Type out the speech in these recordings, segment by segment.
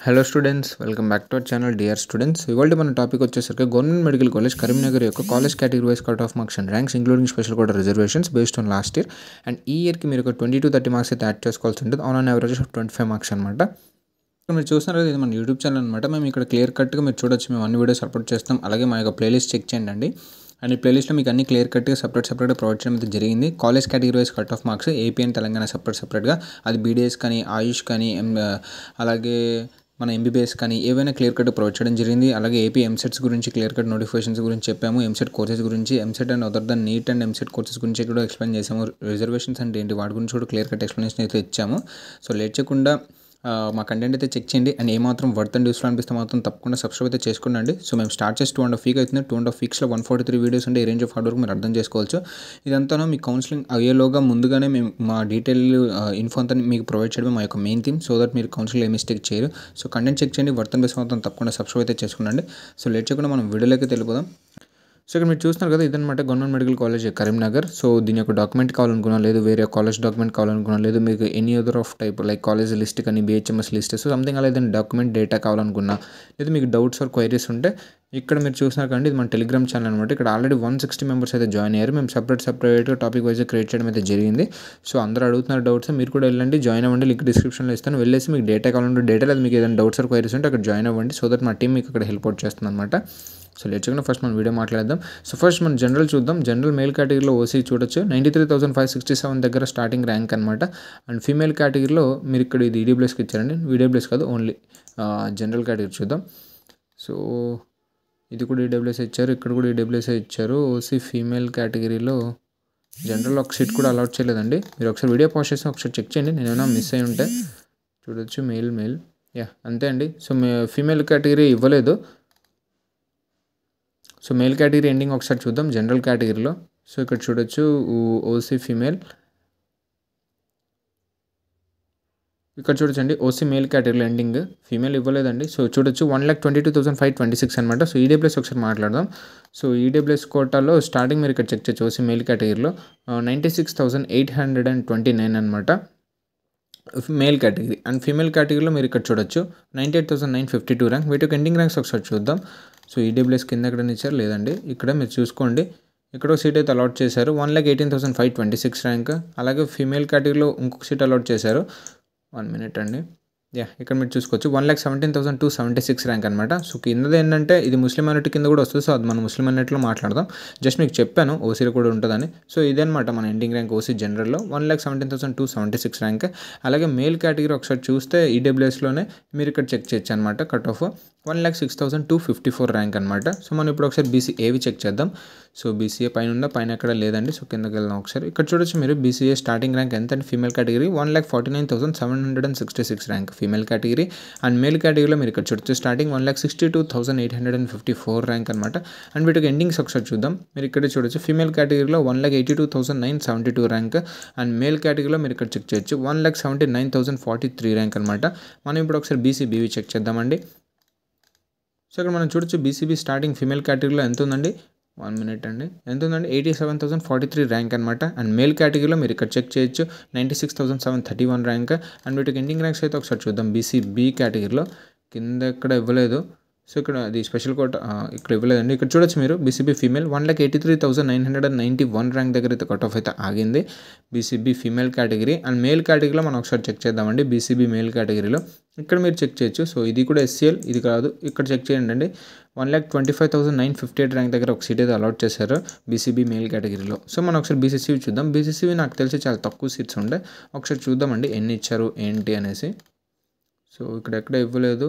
Hello students, welcome back to our channel dear students. ఇవాళ మన topic వచ్చేసరికి government medical college Karimnagar యొక్క college category wise cut off marks and ranks including special quota reservations based on last year. And ఈ ఇయర్కి మీరు ఒక 20 to 30 marks అయితే add చేసుకోవాల్సి ఉంటుంది. On an average of 25 marks అనమాట. మీరు చూస్తున్నారు కదా, ఇది మన యూట్యూబ్ ఛానల్ అనమాట. మేము ఇక్కడ క్లియర్ కట్గా మీరు చూడొచ్చు, మేము అన్ని వీడియోస్ అప్లోడ్ చేస్తాం. అలాగే మా యొక్క ప్లేలిస్ట్ చెక్ చేయండి. అండ్ ఈ ప్లేలిస్ట్లో మీకు అన్ని క్లియర్ కట్గా సపరేట్గా ప్రొవైడ్ చేయడం అయితే జరిగింది. College category wise cut off marks AP and Telangana సపరేట్గా, అది బీడీఎస్ కానీ, ఆయుష్ కానీ, అలాగే మన ఎంబీబీఎస్ కానీ ఏవైనా క్లియర్ కట్ ప్రొవైడ్ చేయడం జరిగింది. అలాగే ఏపీ ఎంసెట్స్ గురించి క్లియర్ కట్ నోటిఫికేషన్స్ గురించి చెప్పాము. ఎంసెట్ కోర్సెస్ గురించి, EAMCET and other than NEET and EAMCET courses గురించి కూడా ఎక్స్ప్లెయిన్ చేసాము. రిజర్వేషన్స్ అంటే ఏంటి, వాటి గురించి కూడా క్లియర్ కట్ ఎక్స్ప్లెనేషన్ అయితే ఇచ్చాము. సో లేట్ చేయకుండా మా కంటెంట్ అయితే చెక్ చేయండి. అండ్ ఏమాత్రం వర్త్ అండ్ యూస్ఫుల్ అనిపిస్తే మాత్రం తప్పకుండా సబ్స్క్రైబ్ అయితే చేసుకోండి. సో మేము స్టార్ట్ చేసి 2.5 వీక్ అవుతుంది. 2.5 వీక్స్లో 143 వీడియోస్ ఉంటే ఈ రేంజ్ ఆఫ్ హార్డ్ వర్క్ మీరు అర్థం చేసుకోవచ్చు. ఇదంతా మీ కౌన్సిలింగ్ అయ్యేలోగా ముందుగానే మేము మా డీటెయిల్ ఇన్ఫో అంతా మీకు ప్రొవైడ్ చేయడం మా యొక్క మెయిన్ థీమ్, సో దట్ మీరు కౌన్సిలింగ్ ఏ మిస్టేక్ చేయరు. సో కంటెంట్ చెక్ చేయండి, వర్త్ అనిపిస్తే మాత్రం తప్పకుండా సబ్స్క్రైబ్ అయితే చేసుకోండి. సో లేట్ చేయకుండా మనం వీడియోలోకి వెళ్ళిపోదాం. సో ఇక్కడ మీరు చూస్తున్నారు కదా, ఇదనమాట government medical college Karimnagar. So దీని యొక్క డాక్యుమెంట్ కావాలనుకున్నా, లేదు వేరే కాలేజ్ డాక్యుమెంట్ కావాలనుకున్నా, లేదు మీకు any other of type like college list కానీ, బిహెచ్ఎంఎస్ లిస్ట్, సో సంథింగ్ అలా ఏదైనా డాక్యుమెంట్ డేటా కావాలనుకున్నా, లేదు మీకు డౌట్స్ ఆర్ క్వైరీస్ ఉంటే ఇక్కడ మీరు చూస్తున్నారు కానీ ఇది మన టెలిగ్రామ్ ఛానల్ అనమాట. ఇక్కడ ఆల్రెడీ 160 మెంబర్స్ అయితే జాయిన్ అయ్యారు. మేము సపరేట్గా టాపిక్ వైజ్ క్రియేట్ చేయడం అయితే జరిగింది. సో అందరూ అడుగుతున్నారు డౌట్స్, మీరు కూడా వెళ్ళండి, జాయిన్ అవ్వండి. లింక్ డిస్క్రిప్షన్లో ఇస్తాను. వెళ్ళేసి మీకు డేటా కావాలంటే డేటా, లేదు మీకు ఏదైనా డౌట్స్ ఆర్ క్వైరీస్ ఉంటే అక్కడ జాయిన్ అవ్వండి. సో దట్ మా టీం మీకు అక్కడ హెల్ప్ అవుట్ చేస్తుంది అనమాట. సో లేట్ చేయకుండా ఫస్ట్ మనం వీడియో మాట్లాడదాం. సో ఫస్ట్ మనం జనరల్ చూద్దాం. జనరల్ మేల్ కేటగిరీలో ఓసీ చూడొచ్చు, 93,567 దగ్గర స్టార్టింగ్ ర్యాంక్ అనమాట. అండ్ ఫీమేల్ కేటగిరీలో మీరు ఇక్కడ ఇది ఈడబ్ల్యూఎస్కి ఇచ్చారండి, ఈడబ్ల్యూఎస్ కాదు, ఓన్లీ జనరల్ కేటగిరీ చూద్దాం. సో ఇది కూడా ఈడబ్ల్యూఎస్ ఇచ్చారు, ఇక్కడ కూడా ఈడబ్ల్యూఎస్ ఇచ్చారు. ఓసీ ఫీమేల్ కేటగిరీలో జనరల్ ఒక సీట్ కూడా అలాట్ చేయలేదండి. మీరు ఒకసారి వీడియో పాజ్ చేసి ఒకసారి చెక్ చేయండి, నేను ఏమైనా మిస్ అయి ఉంటే. చూడొచ్చు మేల్ యా అంతే అండి. సో ఫీమేల్ కేటగిరీ ఇవ్వలేదు. సో మేల్ కేటగిరీ ఎండింగ్ ఒకసారి చూద్దాం జనరల్ కేటగిరీలో. సో ఇక్కడ చూడొచ్చు ఓసీ ఫీమేల్, ఇక్కడ చూడొచ్చండి ఓసీ మేల్ కేటగిరీలో ఎండింగ్, ఫీమేల్ ఇవ్వలేదండి. సో చూడొచ్చు 1,22,526 అనమాట. సో ఈడబ్ల్యూఎస్ ఒకసారి మాట్లాడదాం. సో ఈడబ్ల్యూఎస్ కోటాలో స్టార్టింగ్ మీరు ఇక్కడ చెక్ చేయొచ్చు. ఓసీ మేల్ కేటగిరీలో 96,829 అనమాట మేల్ కేటగిరీ. అండ్ ఫీమేల్ కేటగిరీలో మీరు ఇక్కడ చూడొచ్చు 98,952 ర్యాంక్. వీటికి ఎండింగ్ ర్యాంక్స్ ఒకసారి చూద్దాం. సో ఈడబ్ల్యూఎస్ కింద ఎక్కడ ఇచ్చారు, లేదండి ఇక్కడ మీరు చూసుకోండి. ఇక్కడ ఒక సీట్ అయితే అలాట్ చేశారు, 1,18,526 ర్యాంక్. అలాగే ఫీమేల్ కేటగిరీలో ఇంకొక సీట్ అలాట్ చేశారు. 1 మినిట్ అండి. యా ఇక్కడ మీరు చూసుకోవచ్చు 1,17,276 ర్యాంక్ అనమాట. సో కిందది ఏంటంటే ఇది ముస్లిం మైనారిటీ కింద కూడా వస్తుంది. సో అది మనం ముస్లిం మైనారిటీలో మాట్లాడదాం. జస్ట్ మీకు చెప్పాను ఓసీలో కూడా ఉంటుందని. సో ఇదనమాట మన ఎండింగ్ ర్యాంక్ ఓసీ జనరల్లో 1,17,276 ర్యాంక్. అలాగే మేల్ కేటగిరీ ఒకసారి చూస్తే ఈడబ్ల్యూఎస్లోనే మీరు ఇక్కడ చెక్ చేయొచ్చు అనమాట. కట్ ఆఫ్ 1,06,254 ర్యాంక్ అనమాట. సో మనం ఇప్పుడు ఒకసారి బీసీఏవి చెక్ చేద్దాం. సో బీసీఏ పైన ఉందా, పైన ఎక్కడ లేదండి. సో కిందకి వెళ్దాం ఒకసారి. ఇక్కడ చూడొచ్చు మీరు బీసీఏ స్టార్టింగ్ ర్యాంక్ ఎంత అంటే female category 1,49,766 rank female category. And male కేటగిరీలో మీరు ఇక్కడ చూడొచ్చు స్టార్టింగ్ 1,62,854 ర్యాంక్ అనమాట. అండ్ వీటికి ఎండింగ్స్ ఒకసారి చూద్దాం. మీరు ఇక్కడ చూడొచ్చు ఫీమేల్ కేటగిరీలో 1,82,972 ర్యాంక్. అండ్ మేల్ కేటగిరీలో మీరు ఇక్కడ చెక్ చేయొచ్చు 1,79,043 ర్యాంక్ అనమాట. మనం ఇప్పుడు ఒకసారి బీసీబీవి చెక్ చేద్దామండి. సో ఇక్కడ మనం చూడొచ్చు బీసీబీ స్టార్టింగ్ ఫీమేల్ కేటగిరీలో ఎంత ఉందండి, 1 మినిట్ అండి, ఎంత ఉందండి 87,043 ర్యాంక్ అనమాట. అండ్ మేల్ కేటగిరీలో మీరు ఇక్కడ చెక్ చేయొచ్చు 96,731 ర్యాంక్. అండ్ వీటికి ఎండింగ్ ర్యాంక్స్ అయితే ఒకసారి చూద్దాం. బీసీబీ కేటగిరీలో కింద ఎక్కడ ఇవ్వలేదు. సో ఇక్కడ అది స్పెషల్ కోట ఇక్కడ ఇవ్వలేదండి. ఇక్కడ చూడొచ్చు మీరు బీసీబీ ఫీమేల్ 1,83,991 ర్యాంక్ దగ్గర అయితే కట్ ఆఫ్ అయితే ఆగింది BCB female category. And male కేటగిరీలో మనం ఒకసారి చెక్ చేద్దామండి. బీసీబీ మేల్ కేటగిరీలో ఇక్కడ మీరు చెక్ చేయొచ్చు. సో ఇది కూడా ఎస్సీఎల్, ఇది కాదు, ఇక్కడ చెక్ చేయండి అండి. 1,25,958 ర్యాంక్ దగ్గర ఒక సీట్ అయితే అలాట్ చేశారు బీసీబీ మేల్ కేటగిరీలో. సో మనం ఒకసారి బీసీసీవి చూద్దాం. బీసీసీవి నాకు తెలిసి చాలా తక్కువ సీట్స్ ఉండే, ఒకసారి చూద్దామండి ఎన్ని ఇచ్చారు ఏంటి అనేసి. సో ఇక్కడ ఎక్కడ ఇవ్వలేదు,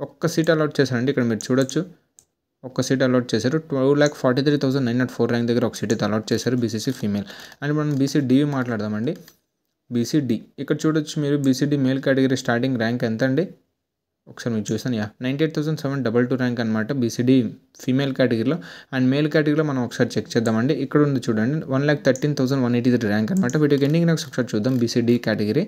ఒక్క సీట్ అలాట్ చేశారండి. ఇక్కడ మీరు చూడొచ్చు ఒక్క సీట్ అలాట్ చేశారు. 2,43,904 ర్యాంక్ దగ్గర ఒక సీట్ అయితే అలాట్ చేశారు బీసీసీ ఫీమేల్. అండ్ మనం బీసీడీ మాట్లాడదామండి. బీసీడీ ఇక్కడ చూడొచ్చు మీరు BCD male category starting rank ఎంత అండి, ఒకసారి మీరు చూసాను 98,722 ర్యాంక్ అనమాట బీసీడీ ఫీమేల్ కేటగిరీలో. అండ్ మేల్ కేటగిరీలో మనం ఒకసారి చెక్ చేద్దామండి. ఇక్కడ ఉంది చూడండి 1,13,183 ర్యాంక్ అనమాట. వీటికి ఎండింగ్ ర్యాంక్స్ ఒకసారి చూద్దాం బీసీడీ కేటగిరీ.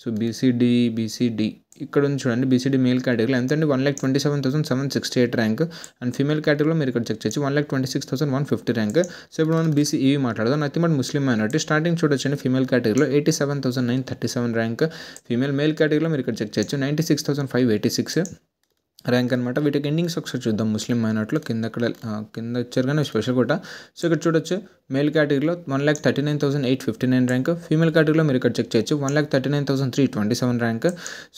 సో బీసీడీ ఇక్కడ ఉంది చూడండి. బీసీడీ మేల్ కేటగిరీలో ఎంత అండి 1,27,768 ర్యాంక్. అండ్ ఫీమేల్ కేటగిరీలో మీరు ఇక్కడ చెక్ చేయొచ్చు 1,26,150 ర్యాంక్. సో ఇప్పుడు మనం బీసీఈ మాట్లాడదాం. Nothing but Muslim minority. Starting చూడొచ్చండి ఫీమేల్ కేటగిరీలో 87,937 ర్యాంక్. మేల్ కేటగిరీలో మీరు ఇక్కడ చెక్ చేయొచ్చు 96,586 ర్యాంక్ అనమాట. వీటికి ఎండింగ్స్ ఒకసారి చూద్దాం. ముస్లిం మైనార్టీలో కింద ఇచ్చారు కానీ స్పెషల్ కోట. సో ఇక్కడ చూడొచ్చు మేల్ కేటగిరీలో 1,39,859 ర్యాంక్. ఫీమేల్ కేటగిరీలో మీరు ఇక్కడ చెక్ చేయొచ్చు 1,39,327 ర్యాంక్.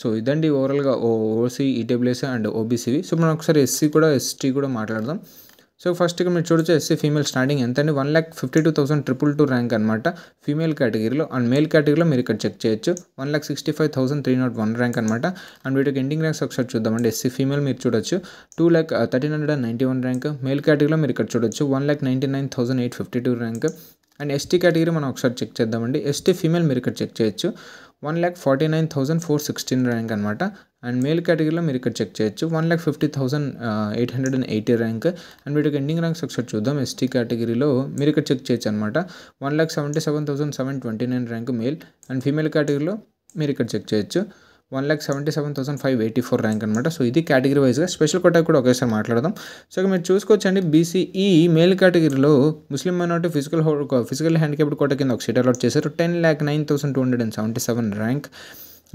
సో ఇదండి ఓవరాల్గా ఓసీ, ఈడబ్ల్యూఎస్ అండ్ ఓబీసీవి. సో మనం ఒకసారి ఎస్టీ కూడా మాట్లాడదాం. సో ఫస్ట్ ఇక్కడ మీరు చూడొచ్చు ఎస్సీ ఫీమేల్ స్టార్టింగ్ ఎంత అండి 1,52,222 ర్యాంక్ అనమాట ఫీమేల్ కేటగిరీలో. అండ్ మేల్ కేటగిరీలో మీరు ఇక్కడ చెక్ చేయొచ్చు 1,65,301 ర్యాంక్ అనమాట. అండ్ వీటికి ఎండింగ్ ర్యాంక్స్ ఒకసారి చూద్దామండి. ఎస్సీ ఫీమేల్ మీరు చూడొచ్చు 2,1391 ర్యాంక్. మేల్ కేటగిరీలో మీరు ఇక్కడ చూడొచ్చు 1,99,852 ర్యాంక్. అండ్ ఎస్టీ కేటగిరీ మనం ఒకసారి చెక్ చేద్దామండి. ఎస్టీ ఫీమేల్ మీరు ఇక్కడ చెక్ చేయొచ్చు 1,49,416 ర్యాంక్ అనమాట. అండ్ మేల్ కేటగిరీలో మీరు ఇక్కడ చెక్ చేయొచ్చు 1,50,880 ర్యాంక్. అండ్ వీటికి ఎండింగ్ ర్యాంక్స్ ఒకసారి చూద్దాం. ఎస్టీ కేటగిరీలో మీరు ఇక్కడ చెక్ చేయొచ్చు అనమాట 1,77,729 ర్యాంక్ మేల్. అండ్ ఫీమేల్ కేటగిరీలో మీరు ఇక్కడ చెక్ చేయొచ్చు 1,77,584 ర్యాంక్ అనమాట. సో ఇది కేటగిరీ వైజ్గా. స్పెషల్ కోటా కూడా ఒకేసారి మాట్లాడదాం. సో మీరు చూసుకోవచ్చండి బీసీఈ మేల్ కేటగిరీలో ముస్లిం మైనారిటీ ఫిజికల్ హ్యాండిక్యాప్డ్ కోటా కింద ఒక సీట్ అలాట్ చేశారు 10,09,277 ర్యాంక్.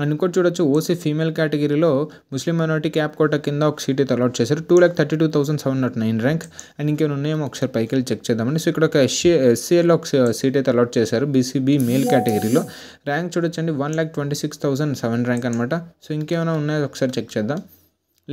అండ్ ఇంకోటి చూడొచ్చు ఓసీ ఫీమేల్ కేటగిరీలో ముస్లిం మైనారిటీ క్యాప్ కోటా కింద ఒక సీట్ అయితే అలాట్ చేశారు 2,32,709 ర్యాంక్. అండ్ ఇంకేమైనా ఉన్నాయేమో ఒకసారి పైకి వెళ్ళి చెక్ చేద్దామండి. సో ఇక్కడ ఒక ఎస్సీఏలో ఒక సీట్ అయితే అలాట్ చేశారు బీసీబీ మేల్ కేటగిరీలో. ర్యాంక్ చూడొచ్చండి 1,26,007 ర్యాంక్ అనమాట. సో ఇంకేమైనా ఉన్నాయో ఒకసారి చెక్ చేద్దాం.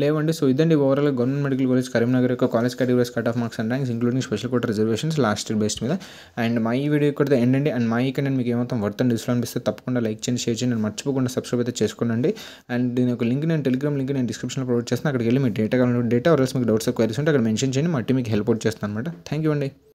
లేవండి. సో ఇదండి overall government medical college Karimnagar యొక్క college categories cut off marks and ranks including special quota reservations last year based మీద. అండ్ మా ఈ వీడియో ఇక్కడ ఎండండి. అండ్ మా ఈ కంటెంట్ మీకు ఏమాత్రం వర్త్ అండ్ యూస్ఫుల్ అనిపిస్తే తప్పకుండా లైక్ చేయండి, షేర్ చేయండి, మర్చిపోకుండా సబ్స్క్రైబ్ అయితే చేసుకోండి. అండ్ దీని యొక్క లింక్ నేను టెలిగ్రామ్ లింక్ నేను డిస్క్రిప్షన్లో ప్రొవైడ్ చేస్తాను. అక్కడికి వెళ్ళి మీ డేటా కావాలంటే డేటా ఆర్ఎల్స్ మీకు డౌట్స్ క్వైరీస్ ఉంటే అక్కడ మెన్షన్ చేయండి. మా టీం మీకు హెల్ప్ అవుట్ చేస్తాను అనమాట. థ్యాంక్ యూ అండి.